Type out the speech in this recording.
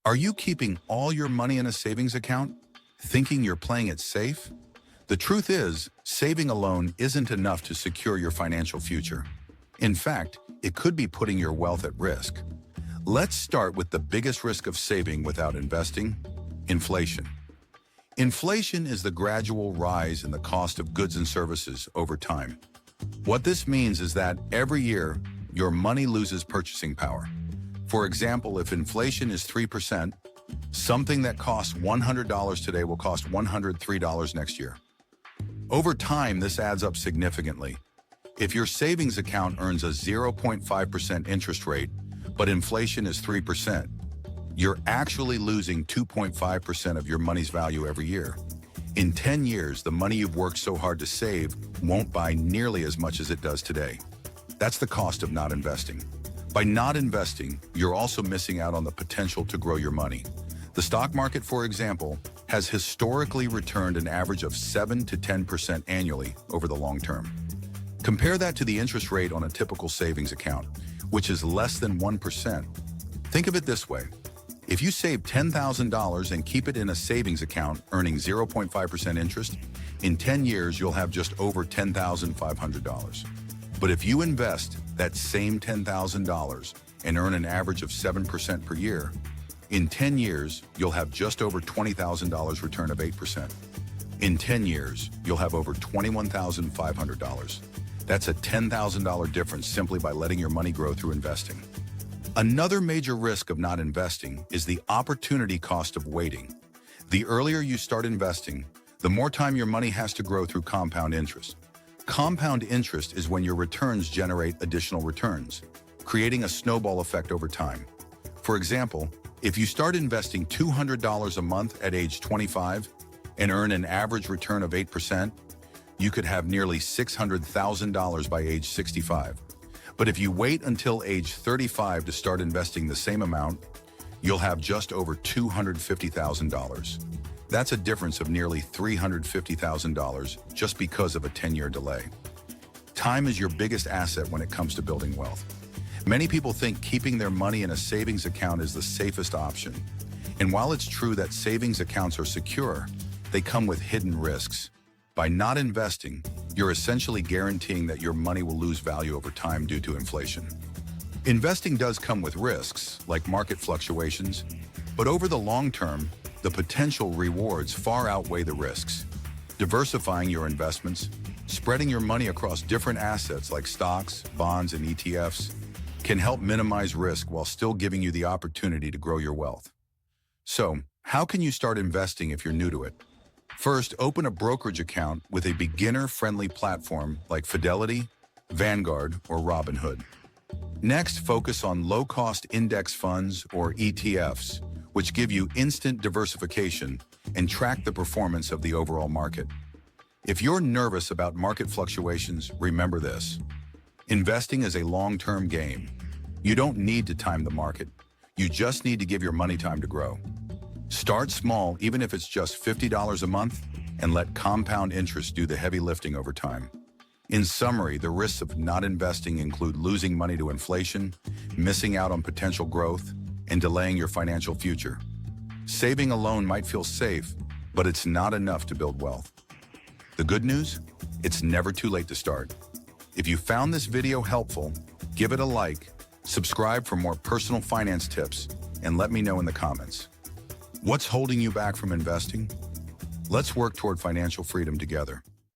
Are you keeping all your money in a savings account, thinking you're playing it safe? The truth is, saving alone isn't enough to secure your financial future. In fact, it could be putting your wealth at risk. Let's start with the biggest risk of saving without investing: inflation. Inflation is the gradual rise in the cost of goods and services over time. What this means is that every year, your money loses purchasing power. For example, if inflation is 3%, something that costs $100 today will cost $103 next year. Over time, this adds up significantly. If your savings account earns a 0.5% interest rate, but inflation is 3%, you're actually losing 2.5% of your money's value every year. In 10 years, the money you've worked so hard to save won't buy nearly as much as it does today. That's the cost of not investing. By not investing, you're also missing out on the potential to grow your money. The stock market, for example, has historically returned an average of 7 to 10% annually over the long term. Compare that to the interest rate on a typical savings account, which is less than 1%. Think of it this way. If you save $10,000 and keep it in a savings account earning 0.5% interest, in 10 years you'll have just over $10,500. But if you invest that same $10,000 and earn an average of 7% per year, in 10 years you'll have just over $20,000 return of 8%. In 10 years, you'll have over $21,500. That's a $10,000 difference simply by letting your money grow through investing. Another major risk of not investing is the opportunity cost of waiting. The earlier you start investing, the more time your money has to grow through compound interest. Compound interest is when your returns generate additional returns, creating a snowball effect over time. For example, if you start investing $200 a month at age 25 and earn an average return of 8%, you could have nearly $600,000 by age 65. But if you wait until age 35 to start investing the same amount, you'll have just over $250,000. That's a difference of nearly $350,000 just because of a 10-year delay. Time is your biggest asset when it comes to building wealth. Many people think keeping their money in a savings account is the safest option. And while it's true that savings accounts are secure, they come with hidden risks. By not investing, you're essentially guaranteeing that your money will lose value over time due to inflation. Investing does come with risks, like market fluctuations, but over the long term, the potential rewards far outweigh the risks. Diversifying your investments, spreading your money across different assets like stocks, bonds, and ETFs can help minimize risk while still giving you the opportunity to grow your wealth. So, how can you start investing if you're new to it? First, open a brokerage account with a beginner-friendly platform like Fidelity, Vanguard, or Robinhood. Next, focus on low-cost index funds or ETFs, which give you instant diversification and track the performance of the overall market. If you're nervous about market fluctuations, remember this. Investing is a long-term game. You don't need to time the market. You just need to give your money time to grow. Start small, even if it's just $50 a month, and let compound interest do the heavy lifting over time. In summary, the risks of not investing include losing money to inflation, missing out on potential growth, and delaying your financial future. Saving alone might feel safe, but it's not enough to build wealth. The good news? It's never too late to start. If you found this video helpful, give it a like, subscribe for more personal finance tips, and let me know in the comments. What's holding you back from investing? Let's work toward financial freedom together.